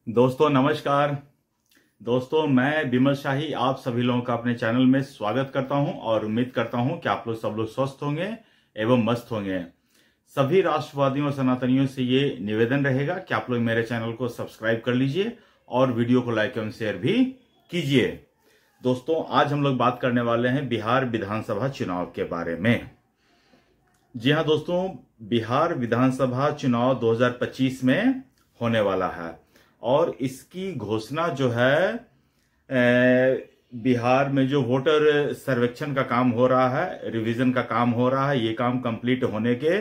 दोस्तों नमस्कार। दोस्तों मैं विमल शाही आप सभी लोगों का अपने चैनल में स्वागत करता हूं और उम्मीद करता हूं कि आप लोग सब लोग स्वस्थ होंगे एवं मस्त होंगे। सभी राष्ट्रवादियों और सनातनियों से ये निवेदन रहेगा कि आप लोग मेरे चैनल को सब्सक्राइब कर लीजिए और वीडियो को लाइक एवं शेयर भी कीजिए। दोस्तों आज हम लोग बात करने वाले हैं बिहार विधानसभा चुनाव के बारे में। जी हाँ दोस्तों, बिहार विधानसभा चुनाव 2025 में होने वाला है और इसकी घोषणा जो है बिहार में जो वोटर सर्वेक्षण का काम हो रहा है, रिवीजन का काम हो रहा है, ये काम कंप्लीट होने के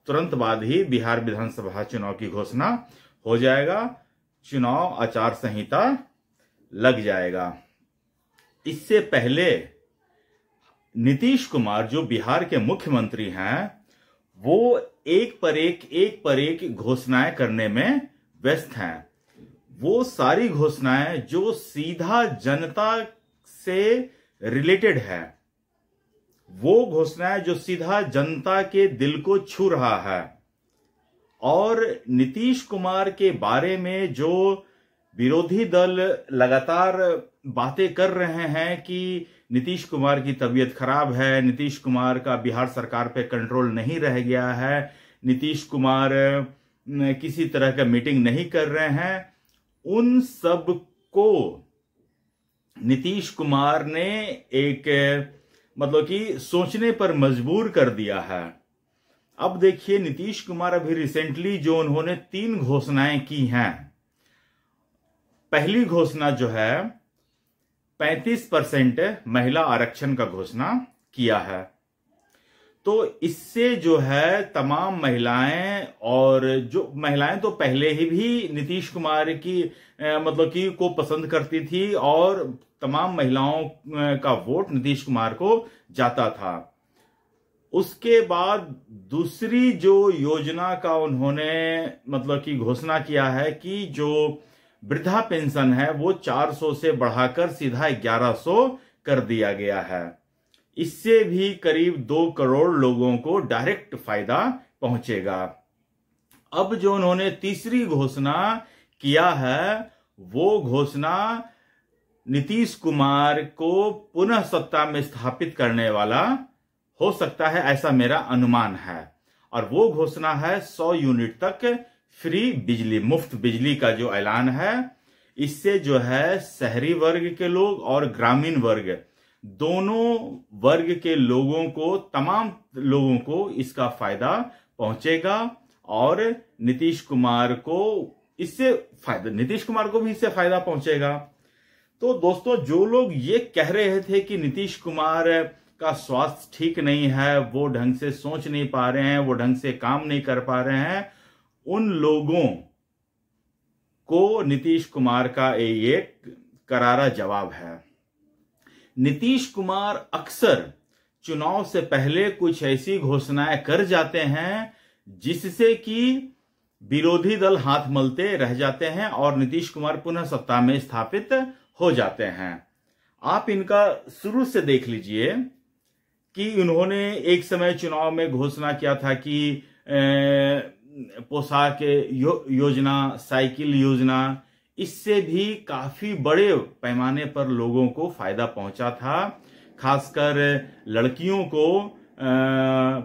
तुरंत बाद ही बिहार विधानसभा चुनाव की घोषणा हो जाएगा। चुनाव आचार संहिता लग जाएगा। इससे पहले नीतीश कुमार जो बिहार के मुख्यमंत्री हैं वो एक पर एक घोषणाएं करने में व्यस्त हैं। वो सारी घोषणाएं जो सीधा जनता से रिलेटेड है, वो घोषणाएं जो सीधा जनता के दिल को छू रहा है। और नीतीश कुमार के बारे में जो विरोधी दल लगातार बातें कर रहे हैं कि नीतीश कुमार की तबीयत खराब है, नीतीश कुमार का बिहार सरकार पे कंट्रोल नहीं रह गया है, नीतीश कुमार किसी तरह का मीटिंग नहीं कर रहे हैं, उन सब को नीतीश कुमार ने एक कि सोचने पर मजबूर कर दिया है। अब देखिए नीतीश कुमार अभी रिसेंटली जो उन्होंने 3 घोषणाएं की हैं। पहली घोषणा जो है 35% महिला आरक्षण का घोषणा किया है। तो इससे जो है तमाम महिलाएं, और जो महिलाएं तो पहले ही भी नीतीश कुमार की को पसंद करती थी और तमाम महिलाओं का वोट नीतीश कुमार को जाता था। उसके बाद दूसरी जो योजना का उन्होंने घोषणा किया है कि जो वृद्धा पेंशन है वो 400 से बढ़ाकर सीधा 1100 कर दिया गया है। इससे भी करीब 2 करोड़ लोगों को डायरेक्ट फायदा पहुंचेगा। अब जो उन्होंने तीसरी घोषणा किया है वो घोषणा नीतीश कुमार को पुनः सत्ता में स्थापित करने वाला हो सकता है, ऐसा मेरा अनुमान है। और वो घोषणा है 100 यूनिट तक फ्री बिजली, मुफ्त बिजली का जो ऐलान है। इससे जो है शहरी वर्ग के लोग और ग्रामीण वर्ग दोनों वर्ग के लोगों को, तमाम लोगों को इसका फायदा पहुंचेगा और नीतीश कुमार को भी इससे फायदा पहुंचेगा। तो दोस्तों जो लोग ये कह रहे थे कि नीतीश कुमार का स्वास्थ्य ठीक नहीं है, वो ढंग से सोच नहीं पा रहे हैं, वो ढंग से काम नहीं कर पा रहे हैं, उन लोगों को नीतीश कुमार का एक करारा जवाब है। नीतीश कुमार अक्सर चुनाव से पहले कुछ ऐसी घोषणाएं कर जाते हैं जिससे कि विरोधी दल हाथ मलते रह जाते हैं और नीतीश कुमार पुनः सत्ता में स्थापित हो जाते हैं। आप इनका शुरू से देख लीजिए कि उन्होंने एक समय चुनाव में घोषणा किया था कि पोशाक योजना, साइकिल योजना, इससे भी काफी बड़े पैमाने पर लोगों को फायदा पहुंचा था। खासकर लड़कियों को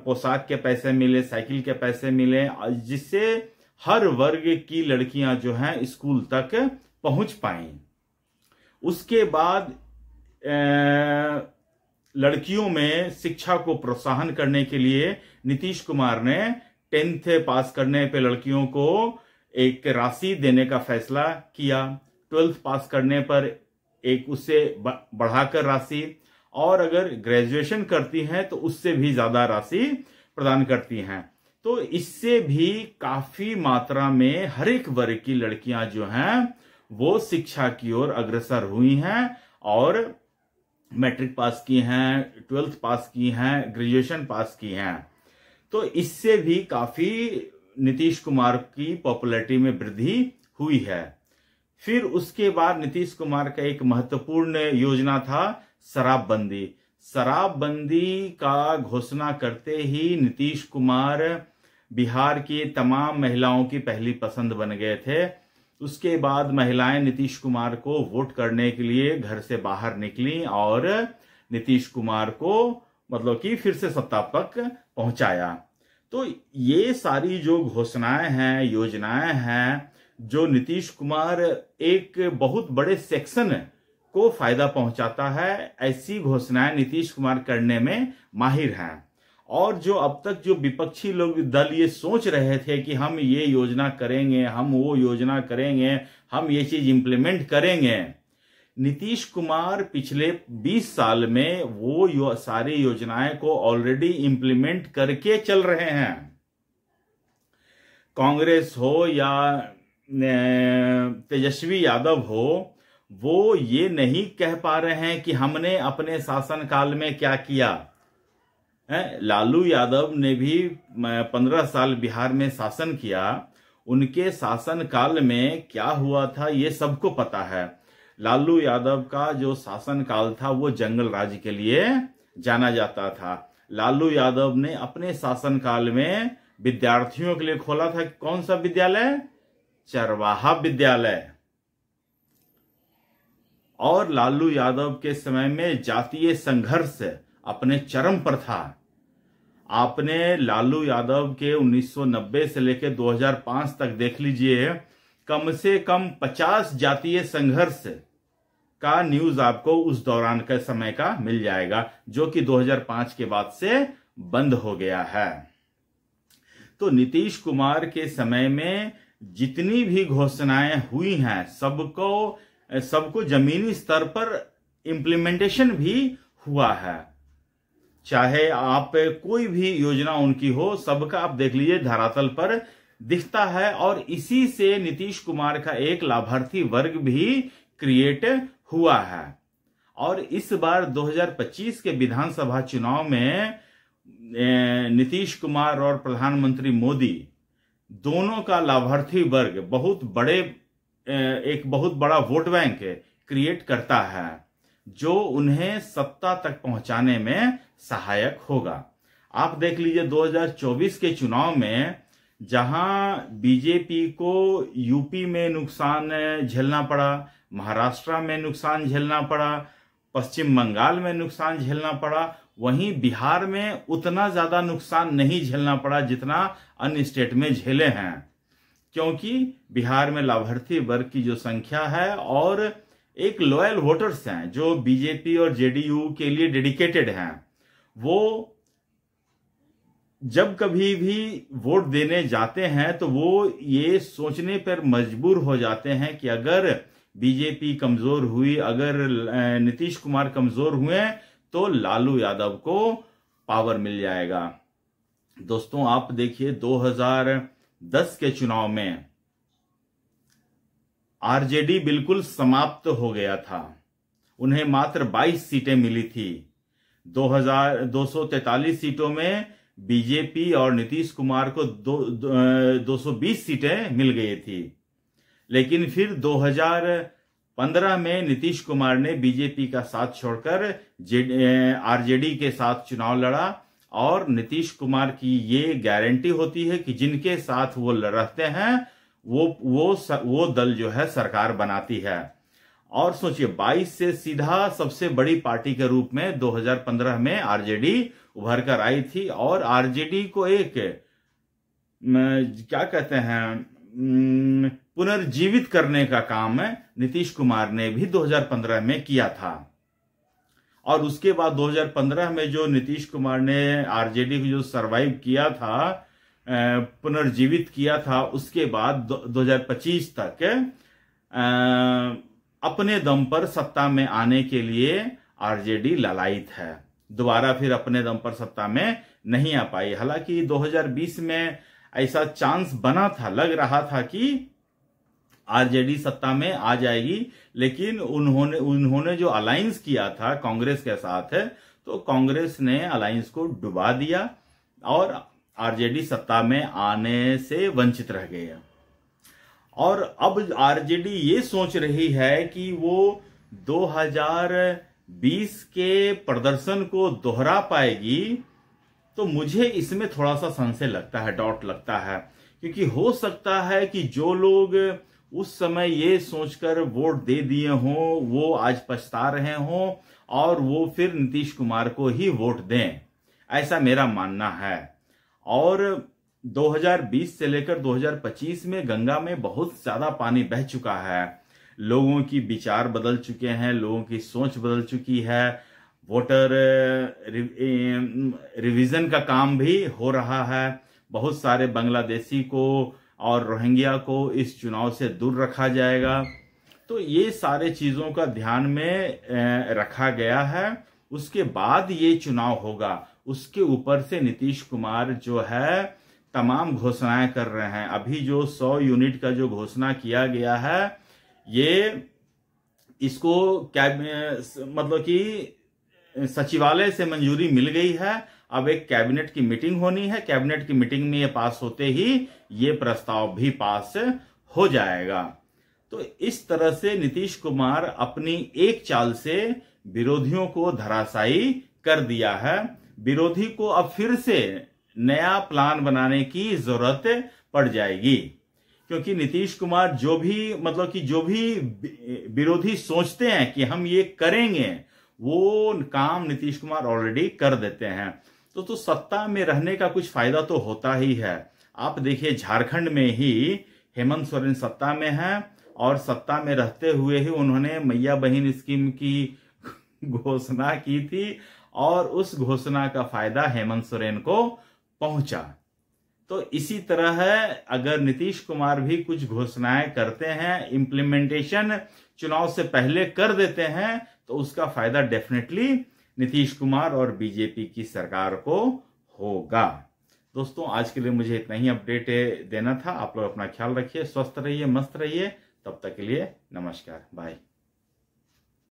पोशाक के पैसे मिले, साइकिल के पैसे मिले, जिससे हर वर्ग की लड़कियां जो हैं स्कूल तक पहुंच पाई। उसके बाद लड़कियों में शिक्षा को प्रोत्साहन करने के लिए नीतीश कुमार ने 10th पास करने पे लड़कियों को एक राशि देने का फैसला किया। 12th पास करने पर एक उससे बढ़ाकर राशि, और अगर ग्रेजुएशन करती हैं तो उससे भी ज्यादा राशि प्रदान करती हैं। तो इससे भी काफी मात्रा में हर एक वर्ग की लड़कियां जो हैं वो शिक्षा की ओर अग्रसर हुई हैं और मैट्रिक पास की हैं, 12th पास की हैं, ग्रेजुएशन पास की हैं। तो इससे भी काफी नीतीश कुमार की पॉपुलैरिटी में वृद्धि हुई है। फिर उसके बाद नीतीश कुमार का एक महत्वपूर्ण योजना था शराबबंदी। शराबबंदी का घोषणा करते ही नीतीश कुमार बिहार की तमाम महिलाओं की पहली पसंद बन गए थे। उसके बाद महिलाएं नीतीश कुमार को वोट करने के लिए घर से बाहर निकली और नीतीश कुमार को मतलब कि फिर से सत्ता तक पहुंचाया। तो ये सारी जो घोषणाएं हैं, योजनाएं हैं, जो नीतीश कुमार एक बहुत बड़े सेक्शन को फायदा पहुंचाता है, ऐसी घोषणाएं नीतीश कुमार करने में माहिर हैं। और जो अब तक जो विपक्षी लोग दल ये सोच रहे थे कि हम ये योजना करेंगे, हम वो योजना करेंगे, हम ये चीज इंप्लीमेंट करेंगे, नीतीश कुमार पिछले 20 साल में वो सारी योजनाएं को ऑलरेडी इंप्लीमेंट करके चल रहे हैं। कांग्रेस हो या तेजस्वी यादव हो, वो ये नहीं कह पा रहे हैं कि हमने अपने शासनकाल में क्या किया। लालू यादव ने भी 15 साल बिहार में शासन किया, उनके शासनकाल में क्या हुआ था ये सबको पता है। लालू यादव का जो शासनकाल था वो जंगल राज के लिए जाना जाता था। लालू यादव ने अपने शासनकाल में विद्यार्थियों के लिए खोला था कौन सा विद्यालय? चरवाहा विद्यालय। और लालू यादव के समय में जातीय संघर्ष अपने चरम पर था। आपने लालू यादव के 1990 से लेकर 2005 तक देख लीजिए, कम से कम 50 जातीय संघर्ष का न्यूज आपको उस दौरान के समय का मिल जाएगा, जो कि 2005 के बाद से बंद हो गया है। तो नीतीश कुमार के समय में जितनी भी घोषणाएं हुई हैं, सबको जमीनी स्तर पर इंप्लीमेंटेशन भी हुआ है। चाहे आप कोई भी योजना उनकी हो, सबका आप देख लीजिए धरातल पर दिखता है। और इसी से नीतीश कुमार का एक लाभार्थी वर्ग भी क्रिएट हुआ है। और इस बार 2025 के विधानसभा चुनाव में नीतीश कुमार और प्रधानमंत्री मोदी दोनों का लाभार्थी वर्ग एक बहुत बड़ा वोट बैंक क्रिएट करता है, जो उन्हें सत्ता तक पहुंचाने में सहायक होगा। आप देख लीजिए 2024 के चुनाव में जहां बीजेपी को यूपी में नुकसान झेलना पड़ा, महाराष्ट्र में नुकसान झेलना पड़ा, पश्चिम बंगाल में नुकसान झेलना पड़ा, वहीं बिहार में उतना ज्यादा नुकसान नहीं झेलना पड़ा जितना अन्य स्टेट में झेले हैं, क्योंकि बिहार में लाभार्थी वर्ग की जो संख्या है और एक लॉयल वोटर्स हैं जो बीजेपी और जेडीयू के लिए डेडिकेटेड हैं, वो जब कभी भी वोट देने जाते हैं तो वो ये सोचने पर मजबूर हो जाते हैं कि अगर बीजेपी कमजोर हुई, अगर नीतीश कुमार कमजोर हुए तो लालू यादव को पावर मिल जाएगा। दोस्तों आप देखिए 2010 के चुनाव में आरजेडी बिल्कुल समाप्त हो गया था, उन्हें मात्र 22 सीटें मिली थी। 243 सीटों में बीजेपी और नीतीश कुमार को 220 सीटें मिल गई थी। लेकिन फिर 2015 में नीतीश कुमार ने बीजेपी का साथ छोड़कर आरजेडी के साथ चुनाव लड़ा, और नीतीश कुमार की ये गारंटी होती है कि जिनके साथ वो रहते हैं वो दल जो है सरकार बनाती है। और सोचिए 22 से सीधा सबसे बड़ी पार्टी के रूप में 2015 में आरजेडी उभर कर आई थी, और आरजेडी को एक क्या कहते हैं पुनर्जीवित करने का काम नीतीश कुमार ने भी 2015 में किया था। और उसके बाद 2015 में जो नीतीश कुमार ने आरजेडी को जो सरवाइव किया था, पुनर्जीवित किया था, उसके बाद 2025 तक अपने दम पर सत्ता में आने के लिए आरजेडी ललायित है। दोबारा फिर अपने दम पर सत्ता में नहीं आ पाई। हालांकि 2020 में ऐसा चांस बना था, लग रहा था कि आरजेडी सत्ता में आ जाएगी, लेकिन उन्होंने जो अलायंस किया था कांग्रेस के साथ, तो कांग्रेस ने अलायंस को डुबा दिया और आरजेडी सत्ता में आने से वंचित रह गए। और अब आरजेडी ये सोच रही है कि वो 2020 के प्रदर्शन को दोहरा पाएगी, तो मुझे इसमें थोड़ा सा संशय लगता है, डाउट लगता है, क्योंकि हो सकता है कि जो लोग उस समय ये सोचकर वोट दे दिए हों, वो आज पछता रहे हों और वो फिर नीतीश कुमार को ही वोट दें, ऐसा मेरा मानना है। और 2020 से लेकर 2025 में गंगा में बहुत ज्यादा पानी बह चुका है, लोगों की विचार बदल चुके हैं, लोगों की सोच बदल चुकी है, वोटर रिवीजन का काम भी हो रहा है, बहुत सारे बांग्लादेशी को और रोहिंग्या को इस चुनाव से दूर रखा जाएगा। तो ये सारे चीजों का ध्यान में रखा गया है। उसके बाद ये चुनाव होगा, उसके ऊपर से नीतीश कुमार जो है तमाम घोषणाएं कर रहे हैं। अभी जो 100 यूनिट का जो घोषणा किया गया है, ये इसको मतलब कि सचिवालय से मंजूरी मिल गई है। अब एक कैबिनेट की मीटिंग होनी है, कैबिनेट की मीटिंग में ये पास होते ही ये प्रस्ताव भी पास हो जाएगा। तो इस तरह से नीतीश कुमार अपनी एक चाल से विरोधियों को धराशायी कर दिया है। विरोधी को अब फिर से नया प्लान बनाने की जरूरत पड़ जाएगी, क्योंकि नीतीश कुमार जो भी मतलब कि जो भी विरोधी सोचते हैं कि हम ये करेंगे, वो काम नीतीश कुमार ऑलरेडी कर देते हैं। तो सत्ता में रहने का कुछ फायदा तो होता ही है। आप देखिए, झारखंड में ही हेमंत सोरेन सत्ता में है और सत्ता में रहते हुए ही उन्होंने मैया बहन स्कीम की घोषणा की थी और उस घोषणा का फायदा हेमंत सोरेन को पहुंचा। तो इसी तरह है, अगर नीतीश कुमार भी कुछ घोषणाएं करते हैं, इम्प्लीमेंटेशन चुनाव से पहले कर देते हैं, तो उसका फायदा डेफिनेटली नीतीश कुमार और बीजेपी की सरकार को होगा। दोस्तों, आज के लिए मुझे इतना ही अपडेट देना था। आप लोग अपना ख्याल रखिए, स्वस्थ रहिए, मस्त रहिए। तब तक के लिए नमस्कार, बाय।